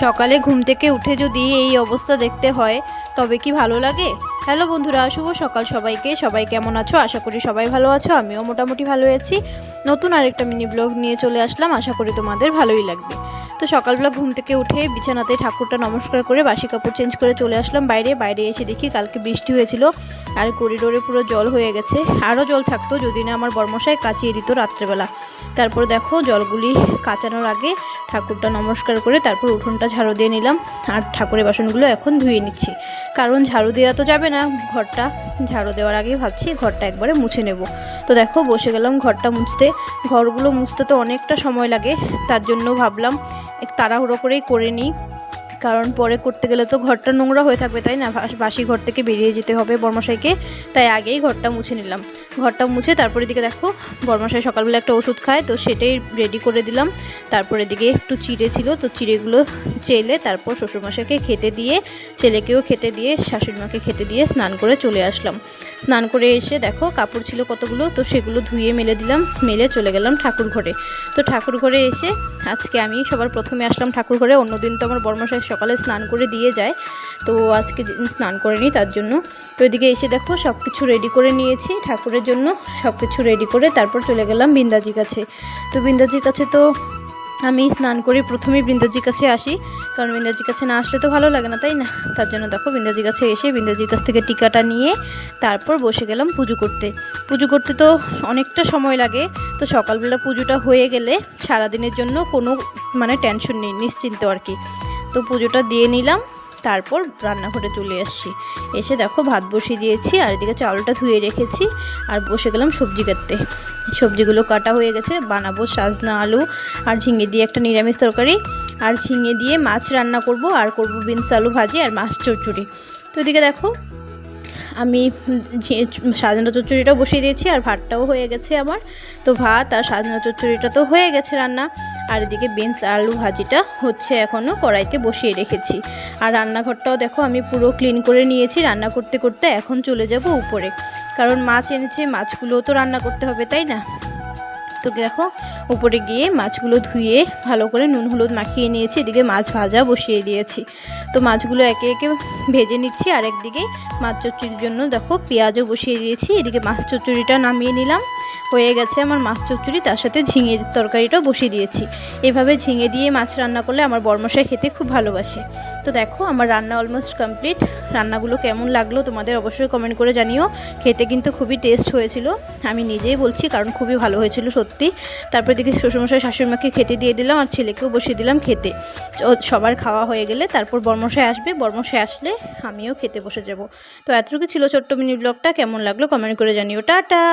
সকালে ঘুম থেকে উঠে যদি এই অবস্থা দেখতে হয় তবে কি ভালো লাগে। হ্যালো বন্ধুরা, শুভ সকাল সবাইকে। সবাই কেমন আছো? আশা করি সবাই ভালো আছো, আমিও মোটামুটি ভালো আছি। নতুন আরেকটা মিনি ব্লগ নিয়ে চলে আসলাম, আশা করি তোমাদের ভালোই লাগবে। তো সকালবেলা ঘুম থেকে উঠে বিছানাতে ঠাকুরটা নমস্কার করে বাসি কাপড় চেঞ্জ করে চলে আসলাম বাইরে এসে দেখি কালকে বৃষ্টি হয়েছিল আর করিডোরে পুরো জল হয়ে গেছে। আরও জল থাকতো যদি না আমার বর্মশাই কাচিয়ে দিত রাত্রেবেলা। তারপর দেখো জলগুলি কাচানোর আগে ঠাকুরটা নমস্কার করে তারপর উঠোনটা ঝাড়ু দিয়ে নিলাম আর ঠাকুরের বাসনগুলো এখন ধুয়ে নিচ্ছি, কারণ ঝাড়ু দেওয়া তো যাবে না। ঘরটা ঝাড়ু দেওয়ার আগেই ভাবছি ঘরটা একবারে মুছে নেব। তো দেখো বসে গেলাম ঘরটা মুছতে। ঘরগুলো মুছতে তো অনেকটা সময় লাগে, তার জন্য ভাবলাম একটু তাড়াহুড়ো করেই করে নিই, কারণ পরে করতে গেলে তো ঘরটা নোংরা হয়ে থাকবে, তাই না? বাসি ঘর থেকে বেরিয়ে যেতে হবে বর্মশাইকে, তাই আগেই ঘরটা মুছে নিলাম। ঘরটা মুছে তারপরে দিকে দেখো বর্মশাই সকালবেলা একটা ওষুধ খায়, তো সেটাই রেডি করে দিলাম। তারপরে দিকে একটু চিড়ে ছিল, তো চিড়েগুলো চেলে তারপর শ্বশুরমশাইকে খেতে দিয়ে, ছেলেকেও খেতে দিয়ে, শাশুড়িমাকে খেতে দিয়ে স্নান করে চলে আসলাম। স্নান করে এসে দেখো কাপড় ছিল কতগুলো, তো সেগুলো ধুয়ে মেলে দিলাম, মেলে চলে গেলাম ঠাকুর ঘরে। তো ঠাকুর ঘরে এসে আজকে আমি সবার প্রথমে আসলাম ঠাকুর ঘরে। অন্যদিন তো আমার বর্মশাই সকালে স্নান করে দিয়ে যায়, তো আজকে স্নান করিনি তার জন্য। তো এদিকে এসে দেখো সব কিছু রেডি করে নিয়েছি ঠাকুরের জন্য। সব কিছু রেডি করে তারপর চলে গেলাম বৃন্দাজির কাছে। তো বৃন্দাজির কাছে তো আমি স্নান করে প্রথমেই বৃন্দাজির কাছে আসি, কারণ বৃন্দাজির কাছে না আসলে তো ভালো লাগে না, তাই না? তার জন্য দেখো বৃন্দাজির কাছে এসে বৃন্দাজির কাছ থেকে টিকাটা নিয়ে তারপর বসে গেলাম পুজো করতে। পুজো করতে তো অনেকটা সময় লাগে, তো সকালবেলা পুজোটা হয়ে গেলে সারাদিনের জন্য কোনো টেনশন নেই, নিশ্চিন্ত আর কি। তো পুজোটা দিয়ে নিলাম, তারপর রান্নাঘরে চলে আসছি। এসে দেখো ভাত বসিয়ে দিয়েছি আর এদিকে চাউলটা ধুয়ে রেখেছি আর বসে গেলাম সবজি কাটতে। সবজিগুলো কাটা হয়ে গেছে, বানাবো সাজনা আলু আর ঝিঙে দিয়ে একটা নিরামিষ তরকারি, আর ঝিঙে দিয়ে মাছ রান্না করব, আর করব বিনস আলু ভাজি আর মাছ চচ্চড়ি। তো এদিকে দেখো আমি সাজনা চচ্চড়িটাও বসিয়ে দিয়েছি আর ভাতটাও হয়ে গেছে আমার। তো ভাত আর সাজনা চচ্চড়িটা তো হয়ে গেছে রান্না, আর এদিকে বিনস আলু ভাজিটা হচ্ছে, এখনও কড়াইতে বসিয়ে রেখেছি। আর রান্নাঘরটাও দেখো আমি পুরো ক্লিন করে নিয়েছি। রান্না করতে করতে এখন চলে যাব উপরে, কারণ মাছ এনেছে, মাছগুলোও তো রান্না করতে হবে, তাই না? তো দেখো উপরে গিয়ে মাছগুলো ধুয়ে ভালো করে নুন হলুদ মাখিয়ে নিয়েছি। এদিকে মাছ ভাজা বসিয়ে দিয়েছি, তো মাছগুলো একে একে ভেজে নিচ্ছি। আর একদিকে মাছ চচ্চড়ির জন্য দেখো পেঁয়াজও বসিয়ে দিয়েছি। এদিকে মাছ চচ্চড়িটা নামিয়ে নিলাম, হয়ে গেছে আমার মাছ চচ্চড়ি। তার সাথে ঝিঙের তরকারিটাও বসিয়ে দিয়েছি। এভাবে ঝিঙে দিয়ে মাছ রান্না করলে আমার বর্মশাই খেতে খুব ভালোবাসে। তো দেখো আমার রান্না অলমোস্ট কমপ্লিট। রান্নাগুলো কেমন লাগলো তোমাদের অবশ্যই কমেন্ট করে জানিও। খেতে কিন্তু খুবই টেস্ট হয়েছিল, আমি নিজেই বলছি, কারণ খুবই ভালো হয়েছিল সত্যি। তারপরে দেখি শ্বশুরমশাই শাশুড়িমাকে খেতে দিয়ে দিলাম আর ছেলেকেও বসিয়ে দিলাম খেতে। সবার খাওয়া হয়ে গেলে তারপর বর্মশাই আসবে, বর্মশাই আসলে আমিও খেতে বসে যাব। তো এতটুকু ছিল ছোট্ট মিনি ব্লগটা। কেমন লাগলো কমেন্ট করে জানিও। টাটা।